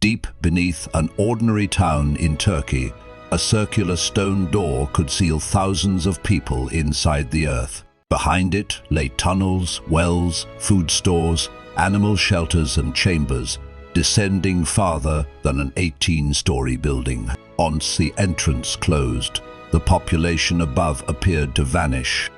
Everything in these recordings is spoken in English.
Deep beneath an ordinary town in Turkey, a circular stone door could seal thousands of people inside the earth. Behind it lay tunnels, wells, food stores, animal shelters and chambers, descending farther than an 18-story building. Once the entrance closed, the population above appeared to vanish.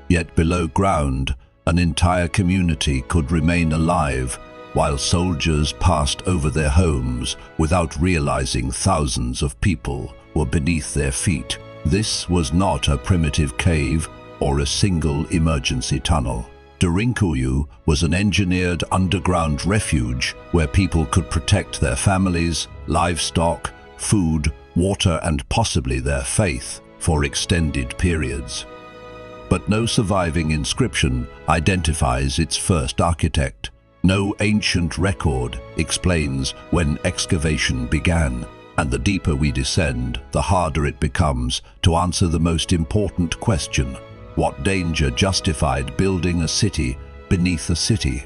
Yet below ground, an entire community could remain alive, while soldiers passed over their homes without realizing thousands of people were beneath their feet. This was not a primitive cave or a single emergency tunnel. Derinkuyu was an engineered underground refuge where people could protect their families, livestock, food, water and possibly their faith for extended periods. But no surviving inscription identifies its first architect. No ancient record explains when excavation began, and the deeper we descend, the harder it becomes to answer the most important question: what danger justified building a city beneath a city?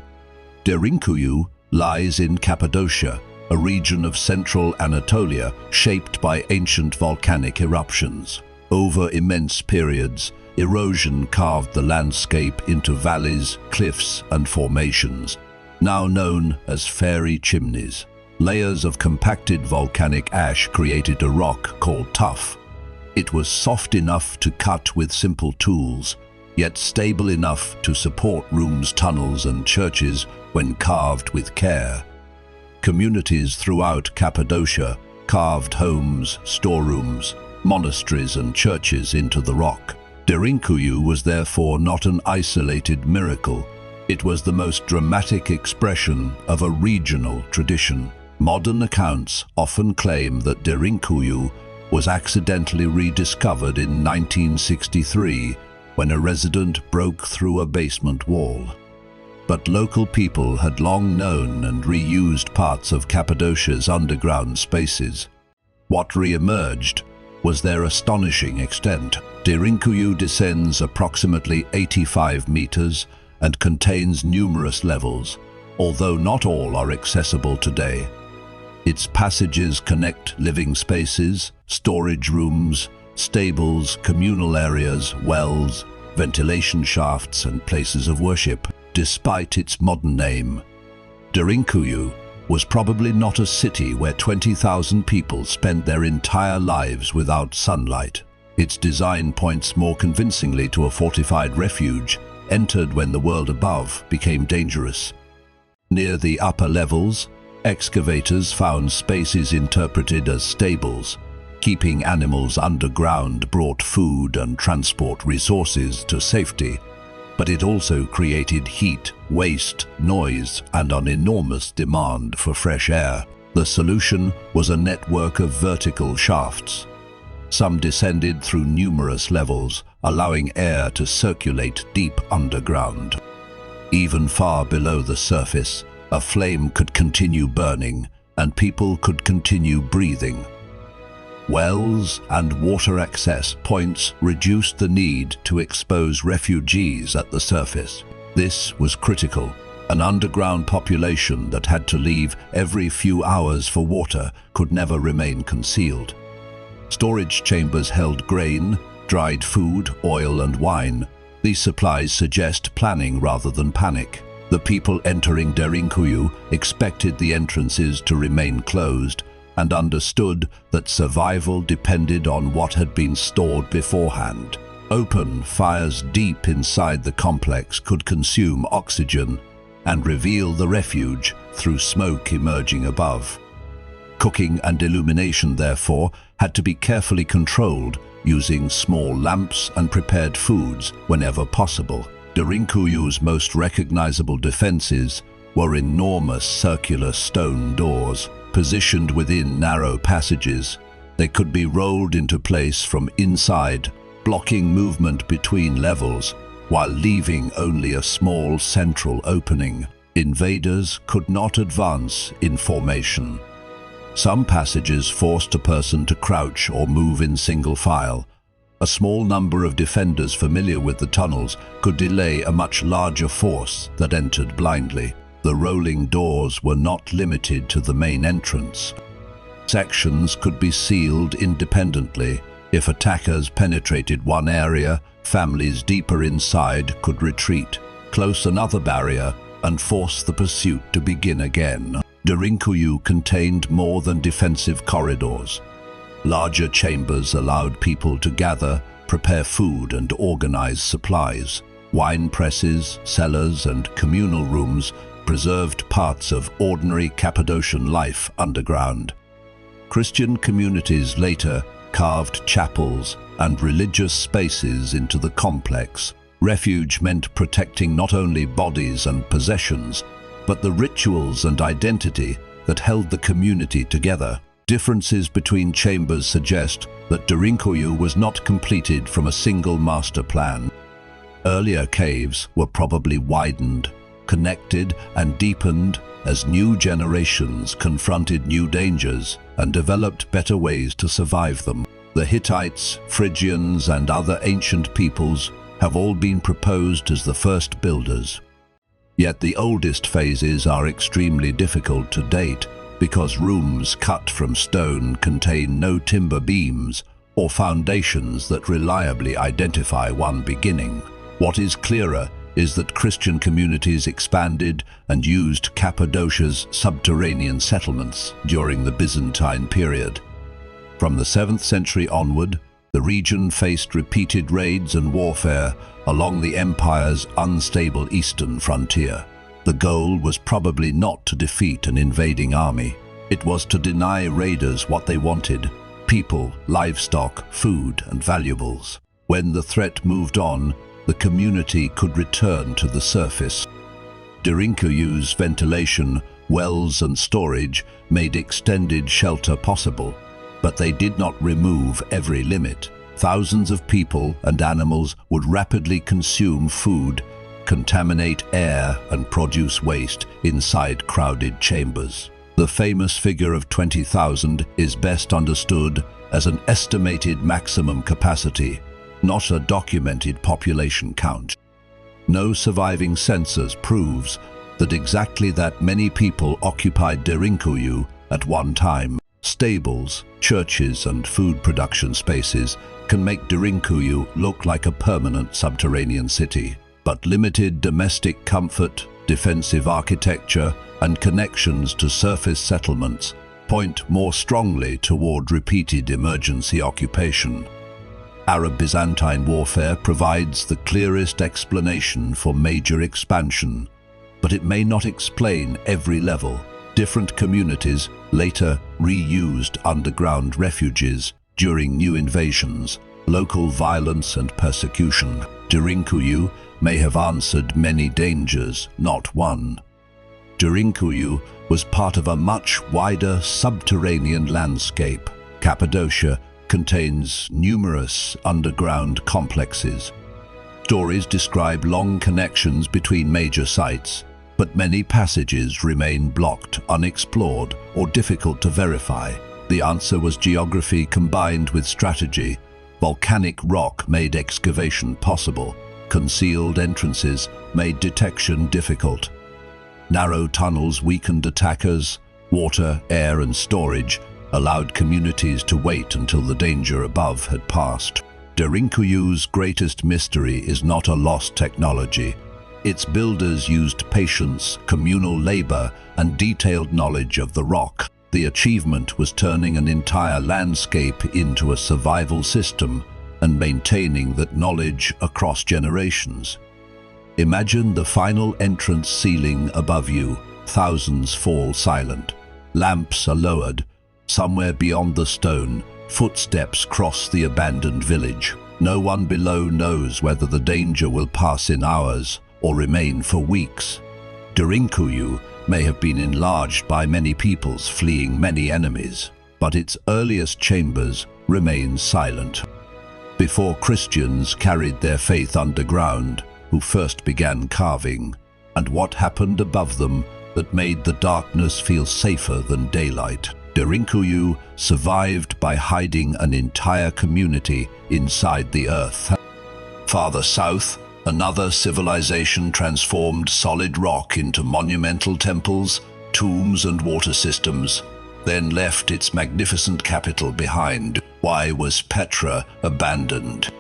Derinkuyu lies in Cappadocia, a region of central Anatolia shaped by ancient volcanic eruptions. Over immense periods, erosion carved the landscape into valleys, cliffs, and formations, now known as fairy chimneys. Layers of compacted volcanic ash created a rock called tuff. It was soft enough to cut with simple tools, yet stable enough to support rooms, tunnels, and churches when carved with care. Communities throughout Cappadocia carved homes, storerooms, monasteries, and churches into the rock. Derinkuyu was therefore not an isolated miracle. It was the most dramatic expression of a regional tradition. Modern accounts often claim that Derinkuyu was accidentally rediscovered in 1963 when a resident broke through a basement wall. But local people had long known and reused parts of Cappadocia's underground spaces. What re-emerged was their astonishing extent. Derinkuyu descends approximately 85 meters and contains numerous levels, although not all are accessible today. Its passages connect living spaces, storage rooms, stables, communal areas, wells, ventilation shafts, and places of worship. Despite its modern name, Derinkuyu was probably not a city where 20,000 people spent their entire lives without sunlight. Its design points more convincingly to a fortified refuge entered when the world above became dangerous. Near the upper levels, excavators found spaces interpreted as stables. Keeping animals underground brought food and transport resources to safety, but it also created heat, waste, noise, and an enormous demand for fresh air. The solution was a network of vertical shafts. Some descended through numerous levels, allowing air to circulate deep underground. Even far below the surface, a flame could continue burning, and people could continue breathing. Wells and water access points reduced the need to expose refugees at the surface. This was critical. An underground population that had to leave every few hours for water could never remain concealed. Storage chambers held grain, dried food, oil, and wine. These supplies suggest planning rather than panic. The people entering Derinkuyu expected the entrances to remain closed and understood that survival depended on what had been stored beforehand. Open fires deep inside the complex could consume oxygen and reveal the refuge through smoke emerging above. Cooking and illumination, therefore, had to be carefully controlled using small lamps and prepared foods whenever possible. Derinkuyu's most recognizable defenses were enormous circular stone doors. Positioned within narrow passages, they could be rolled into place from inside, blocking movement between levels, while leaving only a small central opening. Invaders could not advance in formation. Some passages forced a person to crouch or move in single file. A small number of defenders familiar with the tunnels could delay a much larger force that entered blindly. The rolling doors were not limited to the main entrance. Sections could be sealed independently. If attackers penetrated one area, families deeper inside could retreat, close another barrier, and force the pursuit to begin again. Derinkuyu contained more than defensive corridors. Larger chambers allowed people to gather, prepare food, and organize supplies. Wine presses, cellars, and communal rooms preserved parts of ordinary Cappadocian life underground. Christian communities later carved chapels and religious spaces into the complex. Refuge meant protecting not only bodies and possessions, but the rituals and identity that held the community together. Differences between chambers suggest that Derinkuyu was not completed from a single master plan. Earlier caves were probably widened, connected, and deepened as new generations confronted new dangers and developed better ways to survive them. The Hittites, Phrygians, and other ancient peoples have all been proposed as the first builders. Yet the oldest phases are extremely difficult to date because rooms cut from stone contain no timber beams or foundations that reliably identify one beginning. What is clearer is that Christian communities expanded and used Cappadocia's subterranean settlements during the Byzantine period. From the 7th century onward, the region faced repeated raids and warfare along the empire's unstable eastern frontier. The goal was probably not to defeat an invading army. It was to deny raiders what they wanted: people, livestock, food, and valuables. When the threat moved on, the community could return to the surface. Derinkuyu's ventilation, wells, and storage made extended shelter possible, but they did not remove every limit. Thousands of people and animals would rapidly consume food, contaminate air, and produce waste inside crowded chambers. The famous figure of 20,000 is best understood as an estimated maximum capacity, not a documented population count. No surviving census proves that exactly that many people occupied Derinkuyu at one time. Stables, churches, and food production spaces can make Derinkuyu look like a permanent subterranean city. But limited domestic comfort, defensive architecture, and connections to surface settlements point more strongly toward repeated emergency occupation. Arab-Byzantine warfare provides the clearest explanation for major expansion, but it may not explain every level. Different communities later reused underground refuges during new invasions, local violence, and persecution. Derinkuyu may have answered many dangers, not one. Derinkuyu was part of a much wider subterranean landscape. Cappadocia contains numerous underground complexes. Stories describe long connections between major sites, but many passages remain blocked, unexplored, or difficult to verify. The answer was geography combined with strategy. Volcanic rock made excavation possible. Concealed entrances made detection difficult. Narrow tunnels weakened attackers. Water, air, and storage allowed communities to wait until the danger above had passed. Derinkuyu's greatest mystery is not a lost technology. Its builders used patience, communal labor, and detailed knowledge of the rock. The achievement was turning an entire landscape into a survival system and maintaining that knowledge across generations. Imagine the final entrance ceiling above you. Thousands fall silent. Lamps are lowered. Somewhere beyond the stone, footsteps cross the abandoned village. No one below knows whether the danger will pass in hours or remain for weeks. Derinkuyu may have been enlarged by many peoples fleeing many enemies, but its earliest chambers remain silent. Before Christians carried their faith underground, who first began carving, and what happened above them that made the darkness feel safer than daylight. Derinkuyu survived by hiding an entire community inside the earth. Farther south, Another civilization transformed solid rock into monumental temples, tombs and water systems, then left its magnificent capital behind. Why was Petra abandoned?